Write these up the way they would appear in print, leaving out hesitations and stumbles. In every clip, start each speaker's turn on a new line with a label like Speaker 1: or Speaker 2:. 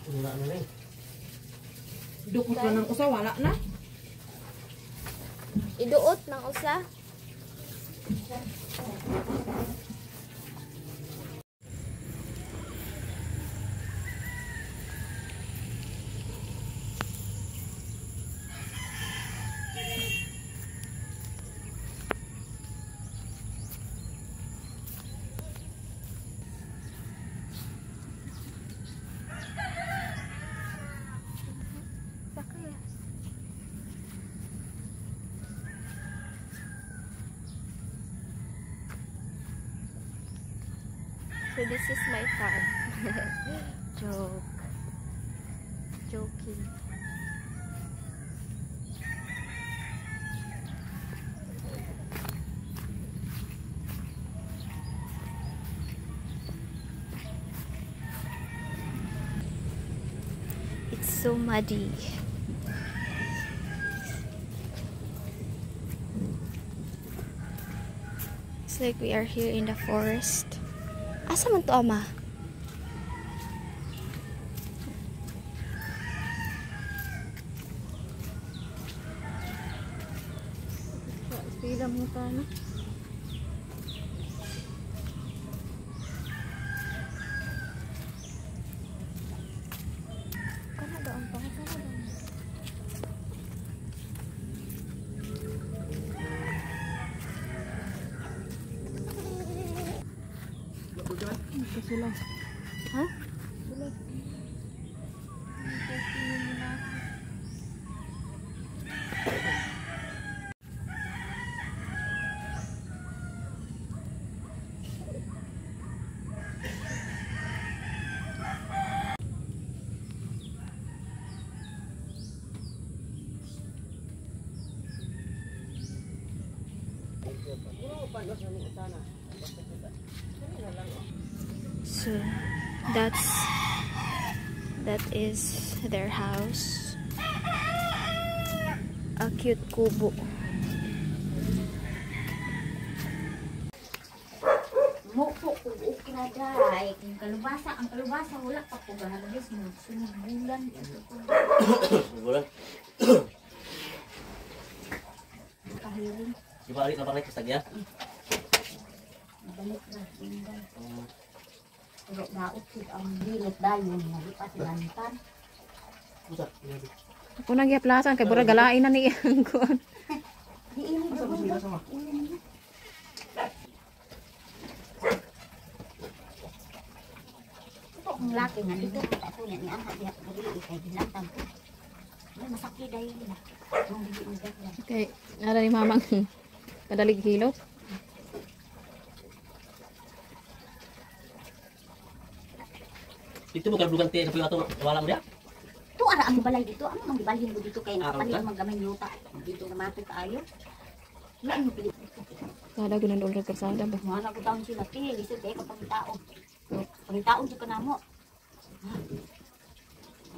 Speaker 1: Wala na lang.
Speaker 2: Dukot na ng usa, wala na.
Speaker 3: Iduot ng usa. So this is my farm. Joking. It's so muddy. It's like we are here in the forest. Asa man to, ama?
Speaker 2: Pila mo ta na.
Speaker 3: Kana doon pa, kana doon.
Speaker 2: Sila.
Speaker 3: Ha?
Speaker 2: Sila.
Speaker 3: So that is their house. A cute kubo.
Speaker 4: Moko ko ukra dai. Ang kalubasa wala pa ko gahabis mo. Sunod bulan
Speaker 1: Bulan.
Speaker 4: kahiling.
Speaker 1: Di ba alit na balik sa tagya?
Speaker 4: Balik na tinggal. Pero daot ko ang bilot dayon malipat lantan.
Speaker 1: Busa.
Speaker 2: Ako nagyaplasan kay burag galain na ni ang kuan.
Speaker 4: Di ini
Speaker 1: Asa ba sila sama?
Speaker 4: Ito ang laki nga dito ako niya ni ang hadiya dili kay ginatan. May masakit dayon na. Ang dili mo daghan.
Speaker 2: Okay, ara ni mamang kadalig hilot.
Speaker 1: Dito mo kadugang tiyan sa piyo wala mo dia?
Speaker 4: Ito ara ang balay dito. Ano mang gibalhin mo dito kay
Speaker 1: Araw
Speaker 4: nakapalit
Speaker 1: ka?
Speaker 4: maggamay yuta. Dito na mato kaayo. Wala mo pili.
Speaker 2: Kada gunan ulra kasada ba.
Speaker 4: Mana ko taon sila pili lisod kay kapag tao. Pag tao jud kanamo.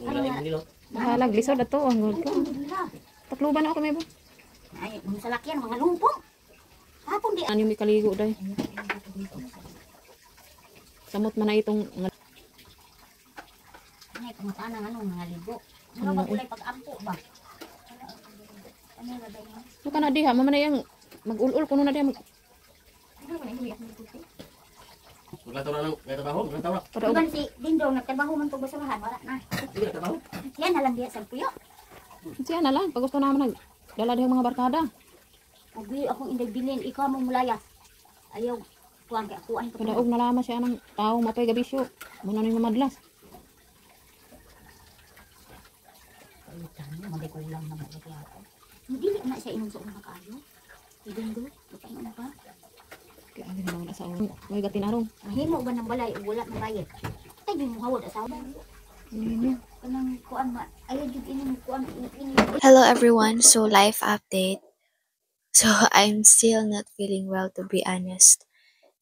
Speaker 1: Wala ni nilo.
Speaker 2: Bahalag lisod ato ang gud ko.
Speaker 4: Alhamdulillah.
Speaker 2: Takluban ako may ba.
Speaker 4: Ay, mga salakyan, mga lumpong. Hapon di.
Speaker 2: Ano mi kaligo day. Samot man na itong
Speaker 4: Ay, kumataan ng ano, mga ligo. Mga bagulay pag-ampo ba? Ano na daw mo?
Speaker 2: no kana diha mama na yang mag-ulul kuno na diha mag
Speaker 4: Ano ba na huyak mo puti?
Speaker 1: Wala taw na may trabaho, wala taw na.
Speaker 2: para
Speaker 4: Iban si Dindong, nagtrabaho man to basurahan, wala na.
Speaker 1: Hindi trabaho.
Speaker 4: Yan na lang diya sa puyo.
Speaker 2: siya na lang pag gusto naman nag dala diha mga barkada.
Speaker 4: Magbi akong inday bilin, ikaw mo mulayas. Ayaw, kuhan kay akuan ko.
Speaker 2: Kadaog na lamang siya ng tao mapay gabisyo. Muna ni mamadlas.
Speaker 4: Ay, tama, magkulang na magkulang. Hindi na siya inunso ng kaayo. Dindong, kapag ano pa?
Speaker 2: Kaya ano naman asawa. May gatinarong.
Speaker 4: Mahimo ba ng balay, wala ng bayad. Tay, di mo hawad asawa.
Speaker 2: Ini.
Speaker 4: Kanang kuan ma, ayaw jud ini kuan ini.
Speaker 3: Hello everyone, so life update. So I'm still not feeling well, to be honest.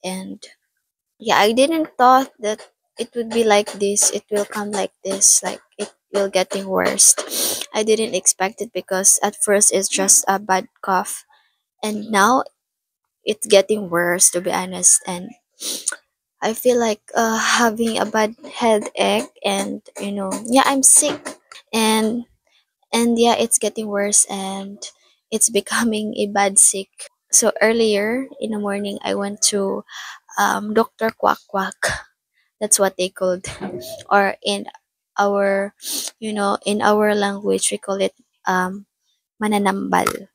Speaker 3: And yeah, I didn't thought that it would be like this. It will come like this, like it will getting worse. I didn't expect it because at first it's just a bad cough, and now it's getting worse, to be honest. And I feel like having a bad headache, and yeah, I'm sick, and yeah, it's getting worse, and it's becoming a bad sick. So earlier in the morning, I went to Dr. Quack Quack. That's what they called, or in our, in our language, we call it mananambal.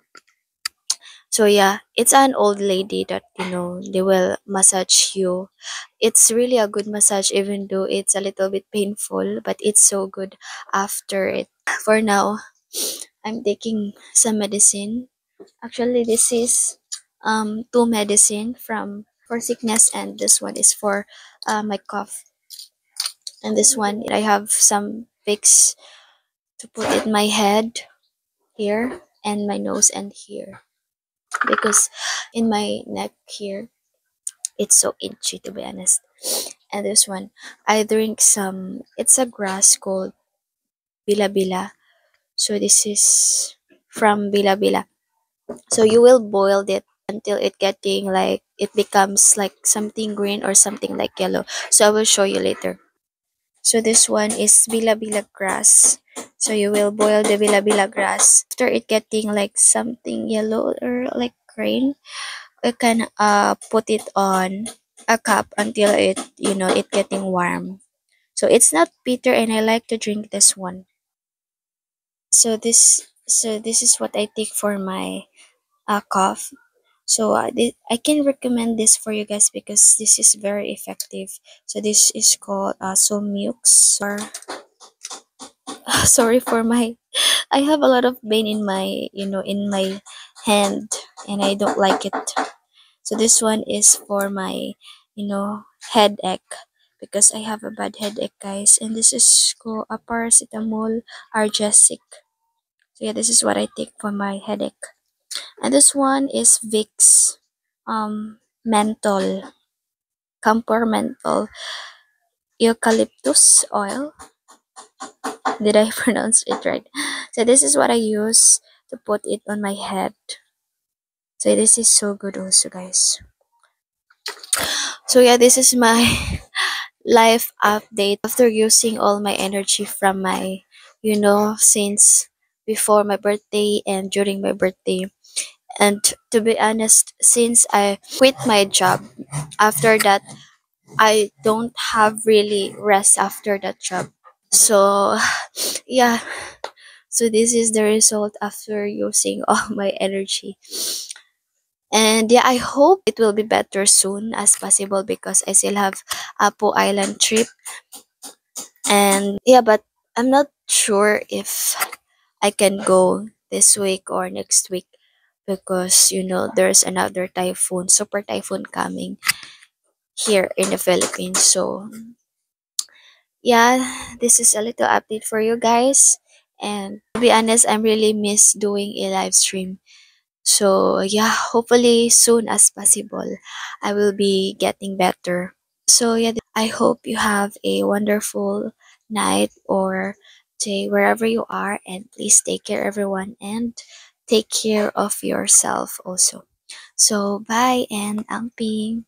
Speaker 3: So yeah, it's an old lady that they will massage you. It's really a good massage, even though it's a little bit painful, but it's so good after it. For now, I'm taking some medicine. Actually, this is two medicine from for sickness, and this one is for my cough. And this one, I have some fix to put in my head here, and my nose, and here, because in my neck here it's so itchy, to be honest. And this one, I drink some, it's a grass called bilabila. So this is from bilabila. So you will boil it until it getting like, it becomes like something green or something like yellow. So I will show you later. So this one is bilabila grass. So you will boil the bilabila grass. After it getting like something yellow or like green, we can put it on a cup until it, it getting warm. So it's not bitter, and I like to drink this one. So this is what I take for my cough. So I can recommend this for you guys because this is very effective. So this is called Solmux, or sorry for my, I have a lot of pain in my, in my hand, and I don't like it. So this one is for my, headache, because I have a bad headache, guys. And this is called a paracetamol argesic. So yeah, this is what I take for my headache. And this one is Vicks menthol, camphor menthol, eucalyptus oil. Did I pronounce it right? So this is what I use to put it on my head. So this is so good also, guys. So yeah, this is my life update after using all my energy from my, since before my birthday and during my birthday. And to be honest, since I quit my job, after that, I don't have really rest after that job. So yeah, so this is the result after using all my energy. And yeah, I hope it will be better soon as possible, because I still have Apo Island trip. And yeah, but I'm not sure if I can go this week or next week, because there's another typhoon, super typhoon coming here in the Philippines. So yeah, this is a little update for you guys. And to be honest, I'm really miss doing a live stream. So yeah, hopefully soon as possible, I will be getting better. So yeah, I hope you have a wonderful night or day wherever you are, and please take care everyone, and take care of yourself also. So bye, and amping.